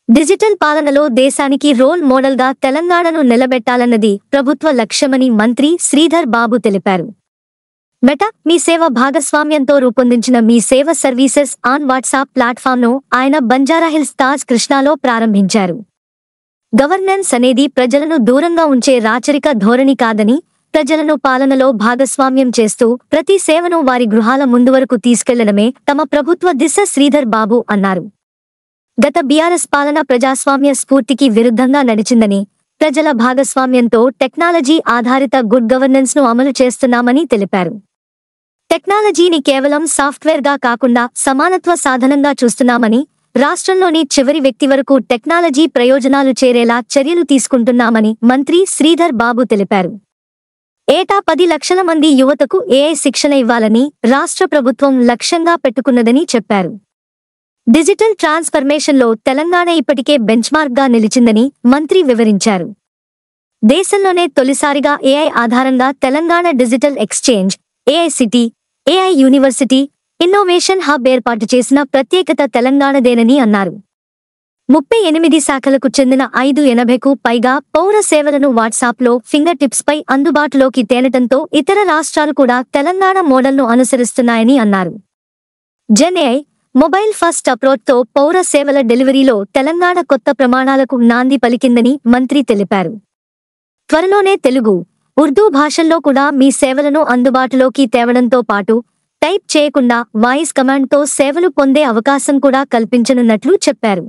Digital పాలనలో దేశానికి role మోడల్గా తెలంగాణను నిలబెట్టాలన్నది ప్రభుత్వ లక్ష్యమని మంత్రి శ్రీధర్ బాబు తెలిపారు. మెటా మీ సేవ భాగస్వామ్యంతో రూపొందించిన మీ సేవ సర్వీసెస్ ఆన్ వాట్సాప్ ప్లాట్ఫామ్ను ఆయన బంజారాహిల్స్ తాజ్ కృష్ణాలో ప్రారంభించారు. గవర్నెన్స్ అనేది ప్రజలను దూరంగా ఉంచే రాచరిక ధోరణి కాదని, ప్రజలను పాలనలో భాగస్వామ్యం చేస్తూ ప్రతి సేవను వారి గృహాల ముందు వరకు తీసుకెళ్లడమే తమ ప్రభుత్వ దిశ శ్రీధర్ బాబు అన్నారు. గత బీఆర్ఎస్ పాలన ప్రజాస్వామ్య స్ఫూర్తికి విరుద్ధంగా నడిచిందని, ప్రజల భాగస్వామ్యంతో టెక్నాలజీ ఆధారిత గుడ్ గవర్నెన్స్ ను అమలు చేస్తున్నామని తెలిపారు. టెక్నాలజీని కేవలం సాఫ్ట్వేర్గా కాకుండా సమానత్వ సాధనంగా చూస్తున్నామని, రాష్ట్రంలోని చివరి వ్యక్తి వరకు టెక్నాలజీ ప్రయోజనాలు చేరేలా చర్యలు తీసుకుంటున్నామని మంత్రి శ్రీధర్ బాబు తెలిపారు. ఏటా 10 లక్షల మంది యువతకు ఏఐ శిక్షణ ఇవ్వాలని రాష్ట్ర ప్రభుత్వం లక్ష్యంగా పెట్టుకున్నదని చెప్పారు. డిజిటల్ ట్రాన్స్ఫర్మేషన్లో తెలంగాణ ఇప్పటికే బెంచ్మార్క్గా నిలిచిందని మంత్రి వివరించారు. దేశంలోనే తొలిసారిగా ఏఐ ఆధారంగా Telangana digital exchange, AI city, AI university, innovation hub ఏర్పాటు చేసిన ప్రత్యేకత తెలంగాణదేనని అన్నారు. 38 శాఖలకు చెందిన 580కు పైగా పౌర సేవలను వాట్సాప్లో ఫింగర్ టిప్స్ పై అందుబాటులోకి తేనటంతో ఇతర రాష్ట్రాలు కూడా తెలంగాణ మోడల్ను అనుసరిస్తున్నాయని అన్నారు. జెన్ ఏఐ, మొబైల్ ఫస్ట్ అప్రోచ్తో పౌర సేవల డెలివరీలో తెలంగాణ కొత్త ప్రమాణాలకు నాంది పలికిందని మంత్రి తెలిపారు. త్వరలోనే తెలుగు, ఉర్దూ భాషల్లో కూడా మీ సేవలను అందుబాటులోకి తేవడంతో పాటు టైప్ చేయకుండా వాయిస్ కమాండ్తో సేవలు పొందే అవకాశం కూడా కల్పించనున్నట్లు చెప్పారు.